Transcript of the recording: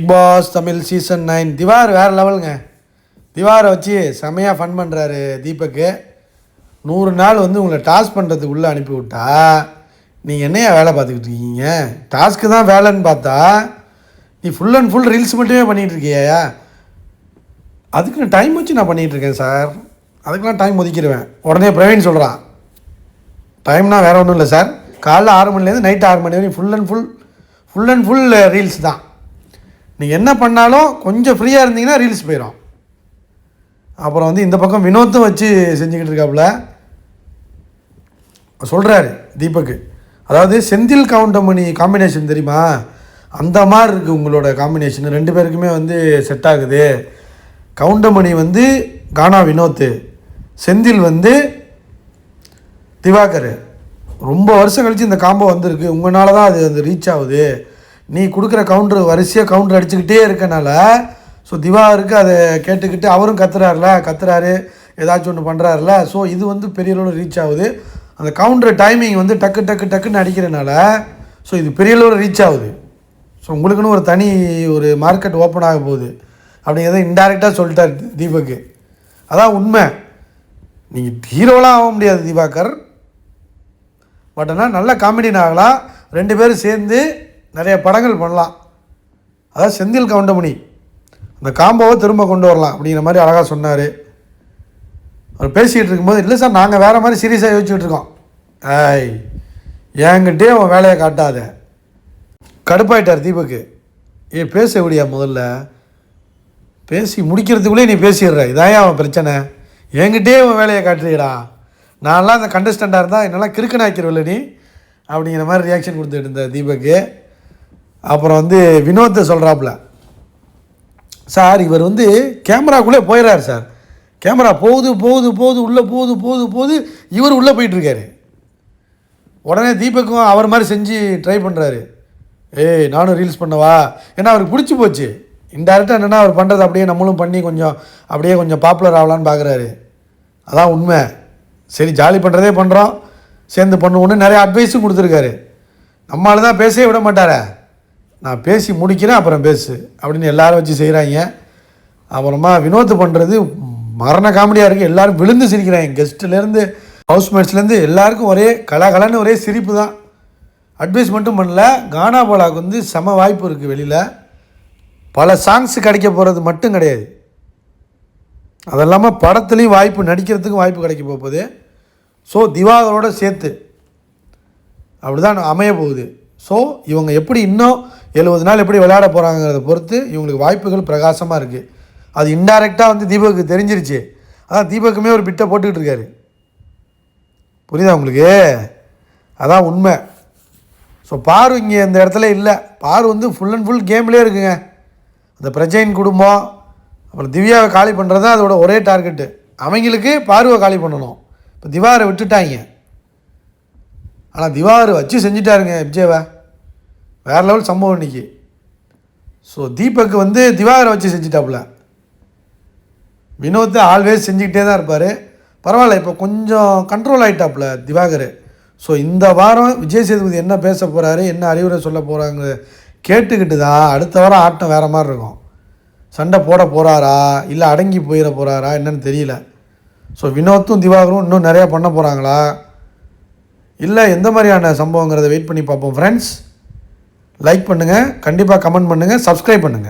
Big pass Tamil season 9 திவார் வேறு லெவலுங்க. திவாரை வச்சு செமையாக ஃபன் பண்ணுறாரு தீபக்கு. 100 நாள் வந்து உங்களை டாஸ்க் பண்ணுறதுக்கு உள்ளே அனுப்பி விட்டா நீங்கள் என்னையா வேலை பார்த்துக்கிட்டு இருக்கீங்க? டாஸ்க்கு தான் வேலைன்னு பார்த்தா நீ ஃபுல் அண்ட் ஃபுல் ரீல்ஸ் மட்டுமே பண்ணிகிட்டு இருக்கியா? அதுக்கு நான் டைம் வச்சு நான் பண்ணிகிட்ருக்கேன் சார், அதுக்கெலாம் டைம் ஒதுக்கிடுவேன். உடனே பிரவீன் சொல்கிறான், டைம்னா வேறு ஒன்றும் இல்லை சார், காலைல 6 மணிலேருந்து நைட்டு 6 மணி வரைக்கும் ஃபுல் அண்ட் ஃபுல் ரீல்ஸ் தான். நீங்கள் என்ன பண்ணாலும் கொஞ்சம் ஃப்ரீயாக இருந்தீங்கன்னா ரீல்ஸ் போயிடும். அப்புறம் வந்து இந்த பக்கம் வினோத்தும் வச்சு செஞ்சுக்கிட்டு இருக்காப்புல. சொல்கிறாரு தீபக்கு, அதாவது செந்தில் கவுண்டமணி காம்பினேஷன் தெரியுமா, அந்த மாதிரி இருக்குது உங்களோட காம்பினேஷன். 2 பேருக்குமே வந்து செட் ஆகுது. கவுண்டமணி வந்து கானா வினோத்து, செந்தில் வந்து திவாகர். ரொம்ப வருஷம் கழித்து இந்த காம்போ வந்திருக்கு, உங்களால் தான் அது ரீச் ஆகுது. நீ கொடுக்குற கவுண்டர் வரிசையாக கவுண்டர் அடிச்சுக்கிட்டே இருக்கனால ஸோ திவாகருக்கு அதை கேட்டுக்கிட்டு அவரும் கத்துறாரு, ஏதாச்சும் ஒன்று பண்ணுறாருல. ஸோ இது வந்து பெரிய அளவில் ரீச் ஆகுது. அந்த கவுண்டர் டைமிங் வந்து டக்குன்னு அடிக்கிறனால ஸோ இது பெரிய அளவில் ரீச் ஆகுது. ஸோ உங்களுக்குன்னு ஒரு தனி ஒரு மார்க்கெட் ஓப்பன் ஆக போகுது அப்படிங்கிறத இன்டைரக்டாக சொல்லிட்டார் தீபக்கு. அதான் உண்மை. நீங்கள் ஹீரோலாம் ஆக முடியாது திவாகர், பட் ஆனால் நல்ல காமெடின் ஆகலாம். 2 பேரும் சேர்ந்து நிறைய படங்கள் பண்ணலாம். அதாவது செந்தில் கவுண்டமணி அந்த காம்போவை திரும்ப கொண்டு வரலாம் அப்படிங்கிற மாதிரி அழகாக சொன்னார். அவர் பேசிகிட்டு இருக்கும்போது, இல்லை சார் நாங்கள் வேறு மாதிரி சீரியஸாக யோசிச்சுட்டு இருக்கோம். என்கிட்டே அவன் வேலையை காட்டாத. கடுப்பாயிட்டார் தீபக்கு. பேச விடியா, முதல்ல பேசி முடிக்கிறதுக்குள்ளே நீ பேசிடுற, இதான் அவன் பிரச்சனை. என்கிட்டே அவன் வேலையை காட்டுறீடா, நான்லாம் அந்த கண்டஸ்டண்ட்டாக இருந்தால் என்னெல்லாம் கிறுக்கன் ஆக்கிடுவில்ல நீ அப்படிங்கிற மாதிரி ரியாக்ஷன் கொடுத்துட்டு இருந்த தீபக்கு. அப்புறம் வந்து வினோத்தை சொல்கிறாப்புல, சார் இவர் வந்து கேமராக்குள்ளே போயிடுறாரு சார், கேமரா போகுது உள்ளே போகுது இவர் உள்ளே போயிட்டுருக்காரு. உடனே தீபக்கும் அவர் மாதிரி செஞ்சு ட்ரை பண்ணுறாரு. நானும் ரீல்ஸ் பண்ணவா, ஏன்னா அவருக்கு பிடிச்சி போச்சு. இன்டெரக்டாக என்னென்னா அவர் பண்ணுறது அப்படியே நம்மளும் பண்ணி கொஞ்சம் பாப்புலர் ஆகலான்னு பார்க்குறாரு. அதான் உண்மை. சரி ஜாலி பண்ணுறதே பண்ணுறோம், சேர்ந்து பண்ணுவோன்னு நிறைய அட்வைஸும் கொடுத்துருக்காரு. நம்மளால தான் பேசவே விட மாட்டார, நான் பேசி முடிக்கிறேன் அப்புறம் பேசு அப்படின்னு எல்லோரும் வச்சு செய்கிறாங்க. அப்புறமா வினோத் பண்ணுறது மரண காமெடியாக இருக்குது. எல்லோரும் விழுந்து சிரிக்கிறாங்க, கெஸ்ட்டுலேருந்து ஹவுஸ்மேட்ஸ்லேருந்து எல்லாருக்கும் ஒரே கலகலன்னு ஒரே சிரிப்பு தான். அட்வைஸ் மட்டும் பண்ணல, கானா போலாவுக்கு வந்து செம வாய்ப்பு இருக்குது. வெளியில் பல சாங்ஸ் கிடைக்க போகிறது மட்டும் கிடையாது, அது இல்லாமல் படத்துலேயும் வாய்ப்பு, நடிக்கிறதுக்கும் வாய்ப்பு கிடைக்க போகுது. ஸோ திவாகரோடு சேர்த்து அப்படி தான் அமைய போகுது. ஸோ இவங்க எப்படி இன்னும் 70 நாள் எப்படி விளையாட போகிறாங்கிறத பொறுத்து இவங்களுக்கு வாய்ப்புகள் பிரகாசமாக இருக்குது. அது இன்டைரக்டாக வந்து தீபக்கு தெரிஞ்சிருச்சு. அதான் தீபக்குமே ஒரு பிட்டை போட்டுக்கிட்டு இருக்காரு. புரியுதா உங்களுக்கு? அதான் உண்மை. ஸோ பாரு இங்கே இந்த இடத்துல இல்லை, பாரு வந்து ஃபுல் அண்ட் ஃபுல் கேம்லேயே இருக்குங்க. அந்த பிரஜைன் குடும்பம் அப்புறம் திவ்யாவை காலி பண்ணுறது தான் அதோட ஒரே டார்கெட்டு. அவங்களுக்கு பார்வை காலி பண்ணணும். இப்போ திவாரை விட்டுட்டாங்க, ஆனால் திவாரை வச்சு செஞ்சிட்டாருங்க விஜயவை. வேறு லெவல் சம்பவம் இன்றைக்கி. ஸோ தீபக்கு வந்து திவாரை வச்சு செஞ்சிட்டாப்புல. வினோத்தை ஆல்வேஸ் செஞ்சுக்கிட்டே தான் இருப்பார். பரவாயில்ல, இப்போ கொஞ்சம் கண்ட்ரோல் ஆகிட்டாப்புல திவாகர். ஸோ இந்த வாரம் விஜய் சேதுபதி என்ன பேச போகிறாரு, என்ன அறிவுரை சொல்ல போகிறாங்க கேட்டுக்கிட்டு தான் அடுத்த வாரம் ஆட்டம் வேறு மாதிரி இருக்கும். சண்டை போட போகிறாரா இல்லை அடங்கி போயிட போகிறாரா என்னன்னு தெரியல. ஸோ வினோத்தும் திவாகரும் இன்னும் நிறையா பண்ண போகிறாங்களா இல்லை எந்த மாதிரியான சம்பவங்கிறத வெயிட் பண்ணி பார்ப்போம். ஃப்ரெண்ட்ஸ் லைக் பண்ணுங்கள், கண்டிப்பாக கமெண்ட் பண்ணுங்கள், சப்ஸ்கிரைப் பண்ணுங்கள்.